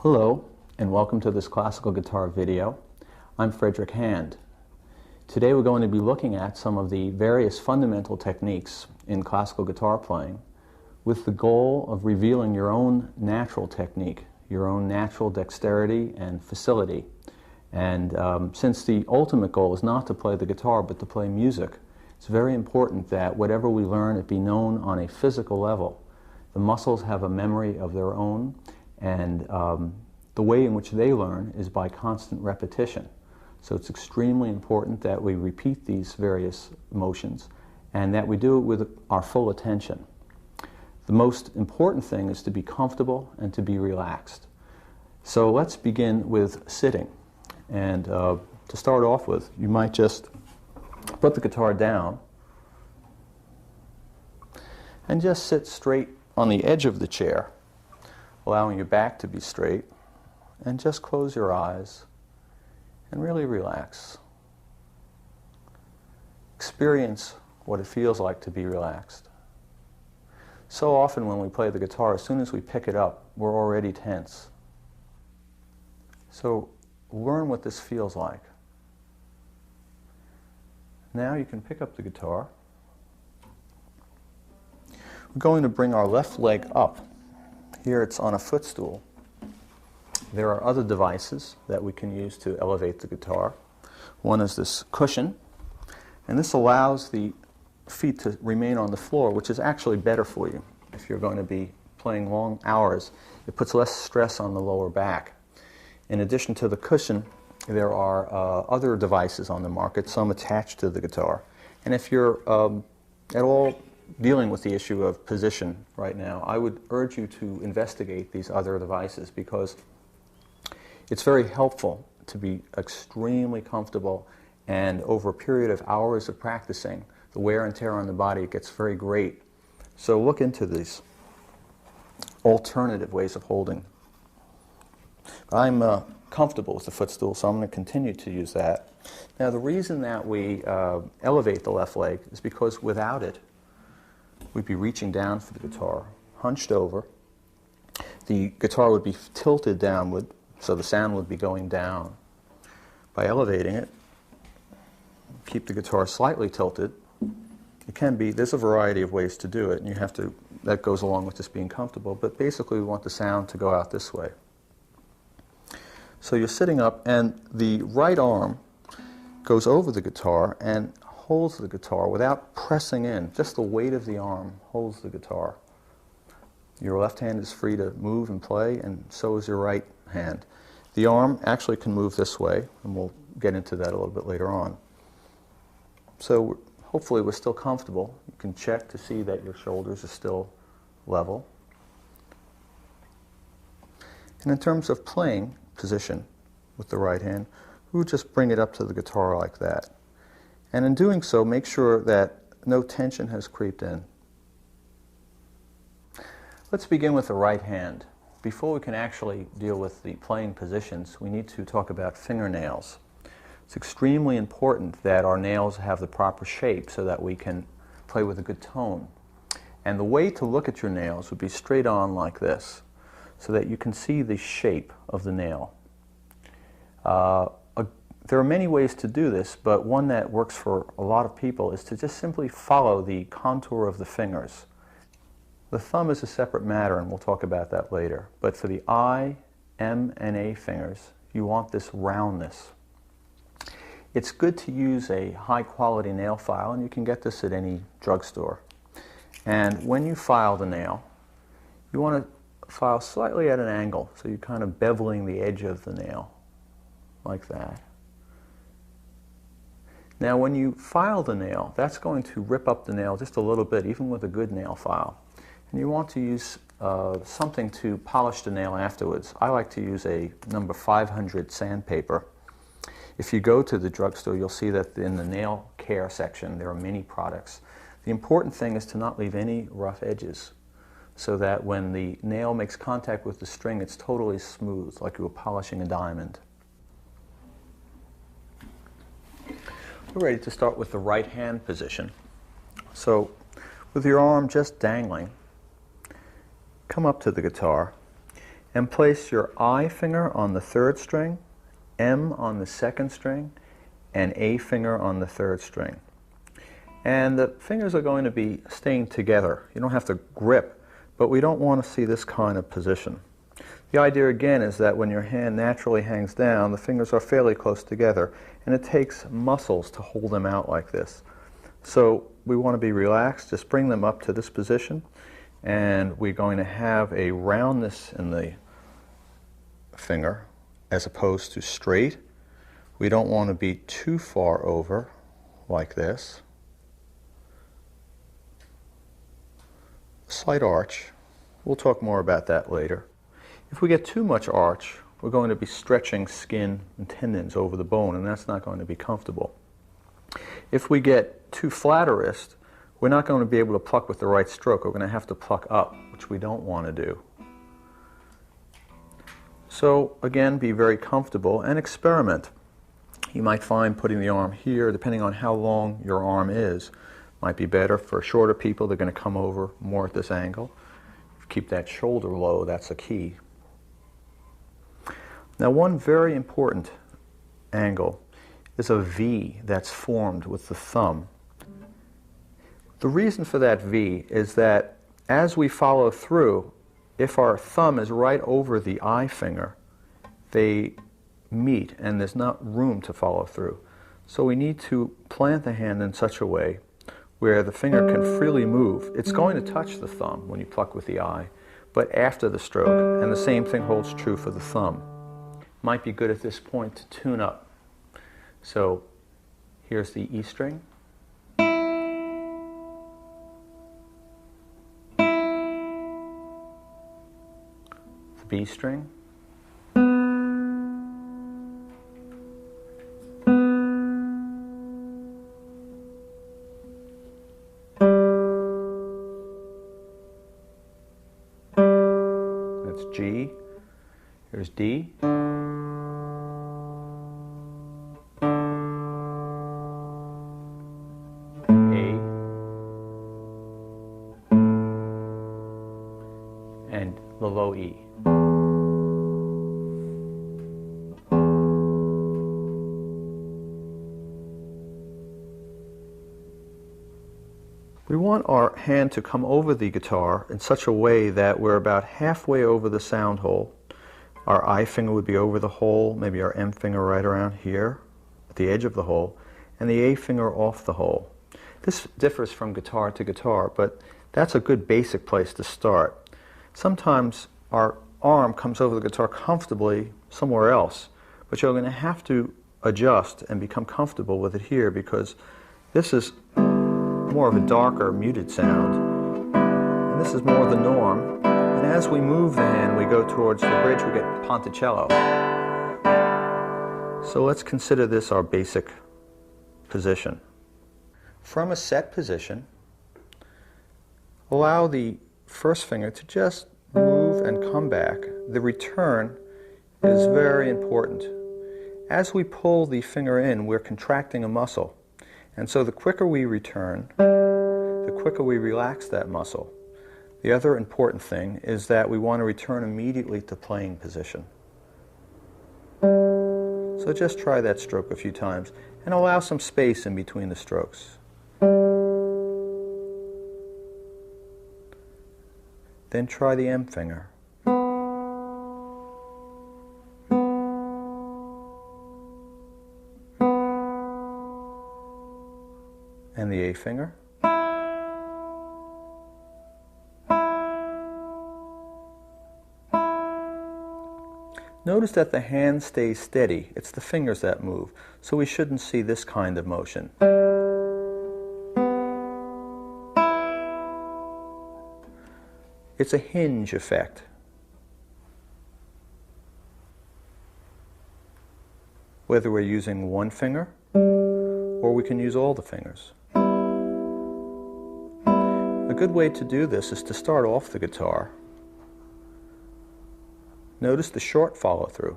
Hello, and welcome to this classical guitar video. I'm Frederick Hand. Today we're going to be looking at some of the various fundamental techniques in classical guitar playing with the goal of revealing your own natural technique, your own natural dexterity and facility. And since the ultimate goal is not to play the guitar but to play music, it's very important that whatever we learn, it be known on a physical level. The muscles have a memory of their own, and the way in which they learn is by constant repetition. So it's extremely important that we repeat these various motions and that we do it with our full attention. The most important thing is to be comfortable and to be relaxed. So let's begin with sitting. And to start off with, you might just put the guitar down and just sit straight on the edge of the chair, allowing your back to be straight, and just close your eyes and really relax. Experience what it feels like to be relaxed. So often when we play the guitar, as soon as we pick it up, we're already tense. So learn what this feels like. Now you can pick up the guitar. We're going to bring our left leg up. Here it's on a footstool. There are other devices that we can use to elevate the guitar. One is this cushion, and this allows the feet to remain on the floor, which is actually better for you. If you're going to be playing long hours, it puts less stress on the lower back. In addition to the cushion, there are other devices on the market, some attached to the guitar. And if you're at all dealing with the issue of position right now, I would urge you to investigate these other devices because it's very helpful to be extremely comfortable, and over a period of hours of practicing, the wear and tear on the body gets very great. So look into these alternative ways of holding. I'm comfortable with the footstool, so I'm going to continue to use that. Now the reason that we elevate the left leg is because without it, we'd be reaching down for the guitar, hunched over. The guitar would be tilted downward, so the sound would be going down. By elevating it, keep the guitar slightly tilted. It can be, there's a variety of ways to do it, and you have to, that goes along with just being comfortable, but basically we want the sound to go out this way. So you're sitting up, and the right arm goes over the guitar and holds the guitar without pressing in. Just the weight of the arm holds the guitar. Your left hand is free to move and play, and so is your right hand. The arm actually can move this way, and we'll get into that a little bit later on. So hopefully we're still comfortable. You can check to see that your shoulders are still level. And in terms of playing position with the right hand, we would just bring it up to the guitar like that. And in doing so, make sure that no tension has creeped in. Let's begin with the right hand. Before we can actually deal with the playing positions, we need to talk about fingernails. It's extremely important that our nails have the proper shape so that we can play with a good tone. And the way to look at your nails would be straight on like this, so that you can see the shape of the nail. There are many ways to do this, but one that works for a lot of people is to just simply follow the contour of the fingers. The thumb is a separate matter, and we'll talk about that later. But for the I, M, and A fingers, you want this roundness. It's good to use a high-quality nail file, and you can get this at any drugstore. And when you file the nail, you want to file slightly at an angle, so you're kind of beveling the edge of the nail, like that. Now when you file the nail, that's going to rip up the nail just a little bit, even with a good nail file. And you want to use something to polish the nail afterwards. I like to use a number 500 sandpaper. If you go to the drugstore, you'll see that in the nail care section there are many products. The important thing is to not leave any rough edges, so that when the nail makes contact with the string, it's totally smooth, like you were polishing a diamond. We're ready to start with the right hand position. So with your arm just dangling, come up to the guitar and place your I finger on the third string, M on the second string, and A finger on the third string. And the fingers are going to be staying together. You don't have to grip, but we don't want to see this kind of position. The idea again is that when your hand naturally hangs down, the fingers are fairly close together, and it takes muscles to hold them out like this. So we want to be relaxed, just bring them up to this position, and we're going to have a roundness in the finger as opposed to straight. We don't want to be too far over like this. Slight arch. We'll talk more about that later. If we get too much arch, we're going to be stretching skin and tendons over the bone, and that's not going to be comfortable. If we get too flat a wrist, we're not going to be able to pluck with the right stroke. We're going to have to pluck up, which we don't want to do. So again, be very comfortable and experiment. You might find putting the arm here, depending on how long your arm is, might be better. For shorter people, they're going to come over more at this angle. Keep that shoulder low, that's a key. Now, one very important angle is a V that's formed with the thumb. The reason for that V is that as we follow through, if our thumb is right over the I finger, they meet and there's not room to follow through. So we need to plant the hand in such a way where the finger can freely move. It's going to touch the thumb when you pluck with the I, but after the stroke, and the same thing holds true for the thumb. Might be good at this point to tune up. So here's the E string. The B string. That's G. Here's D. And the low E. We want our hand to come over the guitar in such a way that we're about halfway over the sound hole. Our I finger would be over the hole, maybe our M finger right around here at the edge of the hole, and the A finger off the hole. This differs from guitar to guitar, but that's a good basic place to start. Sometimes our arm comes over the guitar comfortably somewhere else, but you're going to have to adjust and become comfortable with it here because this is more of a darker, muted sound, and this is more the norm. And as we move the hand, we go towards the bridge, we get ponticello. So let's consider this our basic position. From a set position, allow the first finger to just move and come back. The return is very important. As we pull the finger in, we're contracting a muscle. And so the quicker we return, the quicker we relax that muscle. The other important thing is that we want to return immediately to playing position. So just try that stroke a few times and allow some space in between the strokes. Then try the M finger. And the A finger. Notice that the hand stays steady. It's the fingers that move, so we shouldn't see this kind of motion. It's a hinge effect. Whether we're using one finger or we can use all the fingers. A good way to do this is to start off the guitar. Notice the short follow-through,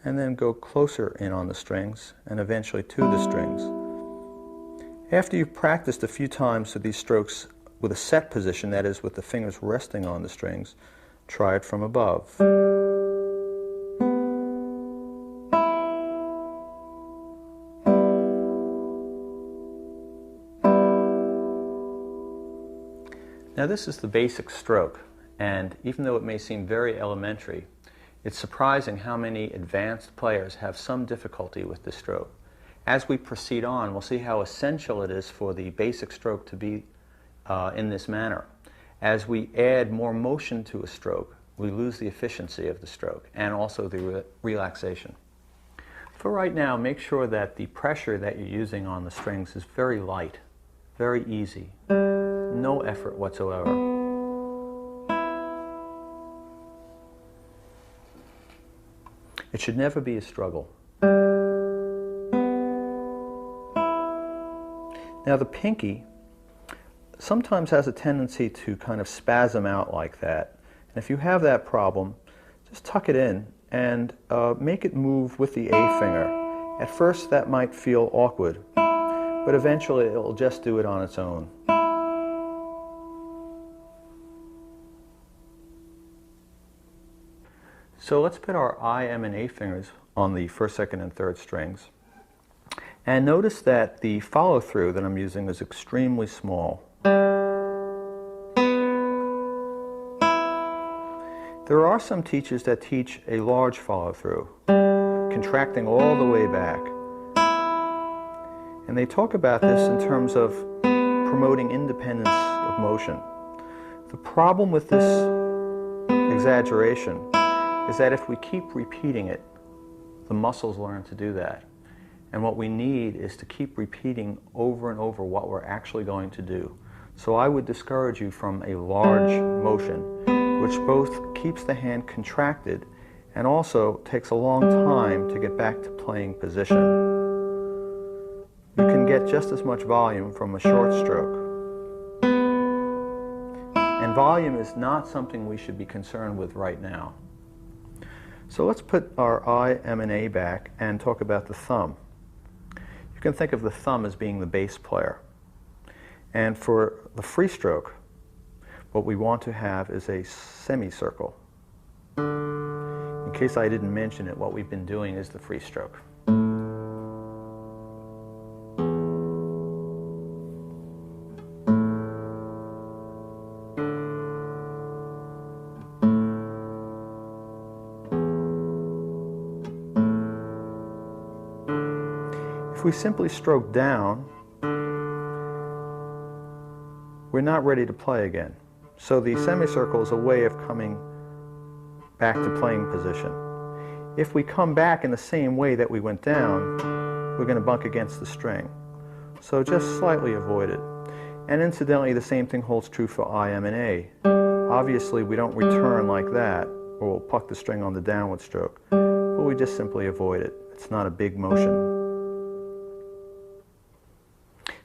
and then go closer in on the strings and eventually to the strings. After you've practiced a few times with these strokes with a set position, that is with the fingers resting on the strings, Try it from above. Now this is the basic stroke, and even though it may seem very elementary, it's surprising how many advanced players have some difficulty with this stroke. As we proceed on, we'll see how essential it is for the basic stroke to be in this manner. As we add more motion to a stroke, we lose the efficiency of the stroke and also the relaxation. For right now, make sure that the pressure that you're using on the strings is very light, very easy, no effort whatsoever. It should never be a struggle. Now the pinky sometimes has a tendency to kind of spasm out like that. And if you have that problem, just tuck it in and make it move with the A finger. At first that might feel awkward, but eventually it'll just do it on its own. So let's put our I, M, and A fingers on the first, second, and third strings. And notice that the follow-through that I'm using is extremely small. There are some teachers that teach a large follow-through, contracting all the way back. And they talk about this in terms of promoting independence of motion. The problem with this exaggeration is that if we keep repeating it, the muscles learn to do that. And what we need is to keep repeating over and over what we're actually going to do. So I would discourage you from a large motion, which both keeps the hand contracted and also takes a long time to get back to playing position. You can get just as much volume from a short stroke. And volume is not something we should be concerned with right now. So let's put our I, M, and A back and talk about the thumb. You can think of the thumb as being the bass player. And for the free stroke, what we want to have is a semicircle. In case I didn't mention it, what we've been doing is the free stroke. If we simply stroke down, we're not ready to play again. So the semicircle is a way of coming back to playing position. If we come back in the same way that we went down, we're going to bump against the string. So just slightly avoid it. And incidentally, the same thing holds true for I, M, and A. Obviously, we don't return like that, or we'll pluck the string on the downward stroke, but we just simply avoid it. It's not a big motion.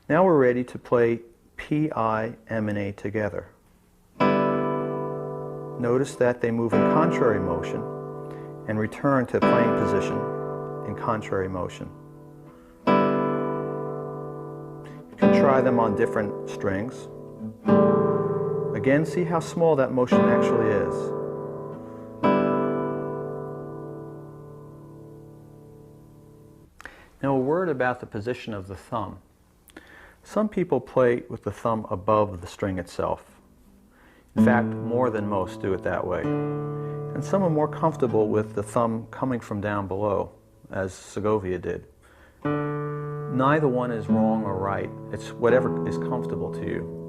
Now we're ready to play P, I, M, and A together. Notice that they move in contrary motion and return to playing position in contrary motion. You can try them on different strings. Again, see how small that motion actually is. Now a word about the position of the thumb. Some people play with the thumb above the string itself. In fact, more than most do it that way. And some are more comfortable with the thumb coming from down below, as Segovia did. Neither one is wrong or right. It's whatever is comfortable to you.